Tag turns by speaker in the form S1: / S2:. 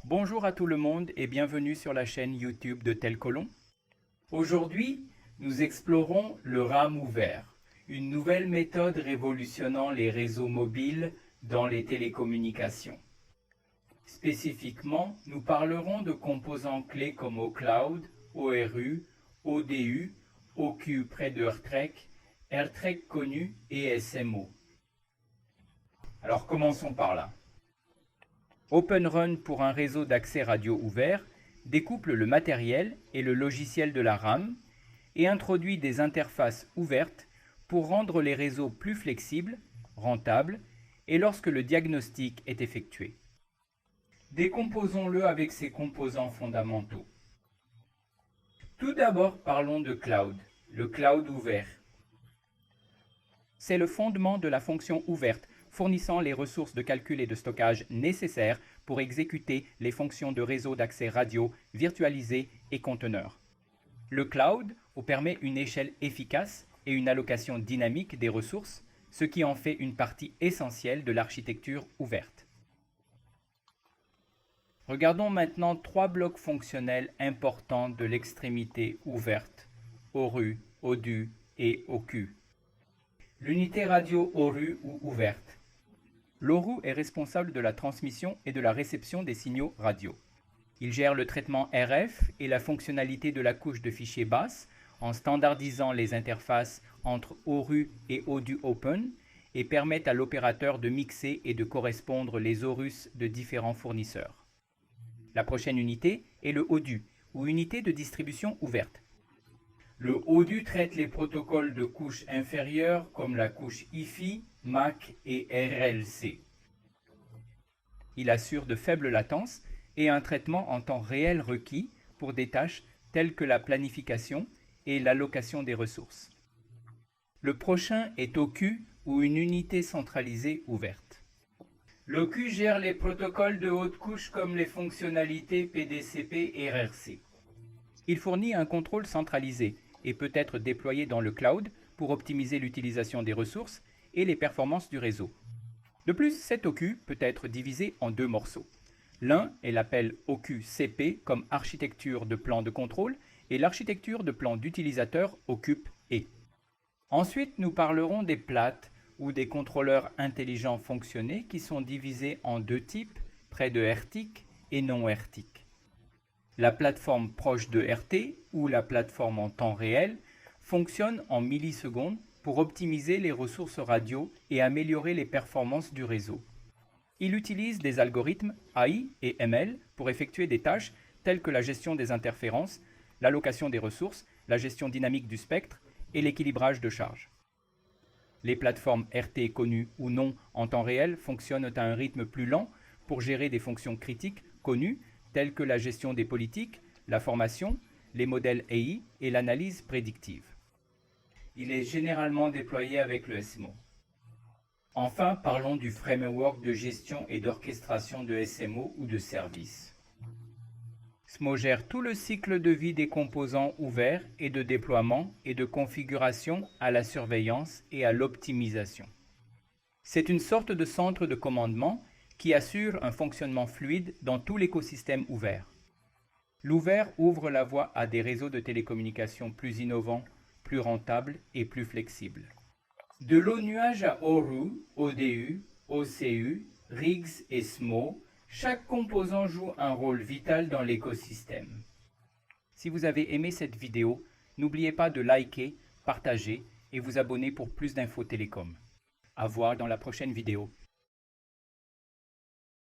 S1: Bonjour à tout le monde et bienvenue sur la chaîne YouTube de Telcolon. Aujourd'hui, nous explorons le RAM ouvert, une nouvelle méthode révolutionnant les réseaux mobiles dans les télécommunications. Spécifiquement, nous parlerons de composants clés comme OCloud, ORU, ODU, OQ près de AirTrek connu et SMO. Alors commençons par là. OpenRun pour un réseau d'accès radio ouvert découple le matériel et le logiciel de la RAM et introduit des interfaces ouvertes pour rendre les réseaux plus flexibles, rentables et lorsque le diagnostic est effectué. Décomposons-le avec ses composants fondamentaux. Tout d'abord, parlons de cloud, le cloud ouvert. C'est le fondement de la fonction ouverte, fournissant les ressources de calcul et de stockage nécessaires pour exécuter les fonctions de réseau d'accès radio, virtualisé et conteneur. Le cloud permet une échelle efficace et une allocation dynamique des ressources, ce qui en fait une partie essentielle de l'architecture ouverte. Regardons maintenant trois blocs fonctionnels importants de l'extrémité ouverte, ORU, ODU et OQ. L'unité radio ORU ou ouverte. L'ORU est responsable de la transmission et de la réception des signaux radio. Il gère le traitement RF et la fonctionnalité de la couche de fichiers basse en standardisant les interfaces entre ORU et ODU Open et permet à l'opérateur de mixer et de correspondre les ORUs de différents fournisseurs. La prochaine unité est le ODU, ou unité de distribution ouverte. Le ODU traite les protocoles de couche inférieure comme la couche IFI, MAC et RLC. Il assure de faibles latences et un traitement en temps réel requis pour des tâches telles que la planification et l'allocation des ressources. Le prochain est OQ, ou une unité centralisée ouverte. L'OQ gère les protocoles de haute couche comme les fonctionnalités PDCP et RRC. Il fournit un contrôle centralisé et peut être déployé dans le cloud pour optimiser l'utilisation des ressources et les performances du réseau. De plus, cet OQ peut être divisé en deux morceaux. L'un est l'appel OQ-CP comme architecture de plan de contrôle et l'architecture de plan d'utilisateur OCUP-E. Ensuite, nous parlerons des plates ou des contrôleurs intelligents fonctionnés qui sont divisés en deux types, près de RTIC et non RTIC. La plateforme proche de RT ou la plateforme en temps réel fonctionne en millisecondes pour optimiser les ressources radio et améliorer les performances du réseau. Il utilise des algorithmes AI et ML pour effectuer des tâches telles que la gestion des interférences, l'allocation des ressources, la gestion dynamique du spectre et l'équilibrage de charge. Les plateformes RT connues ou non en temps réel fonctionnent à un rythme plus lent pour gérer des fonctions critiques connues telles que la gestion des politiques, la formation, les modèles AI et l'analyse prédictive. Il est généralement déployé avec le SMO. Enfin, parlons du framework de gestion et d'orchestration de SMO ou de services. SMO gère tout le cycle de vie des composants ouverts et de déploiement et de configuration à la surveillance et à l'optimisation. C'est une sorte de centre de commandement qui assure un fonctionnement fluide dans tout l'écosystème ouvert. L'ouvert ouvre la voie à des réseaux de télécommunications plus innovants, plus rentables et plus flexibles. De l'eau nuage à ORU, ODU, OCU, RIGS et SMO, chaque composant joue un rôle vital dans l'écosystème. Si vous avez aimé cette vidéo, n'oubliez pas de liker, partager et vous abonner pour plus d'infos télécom. À voir dans la prochaine vidéo.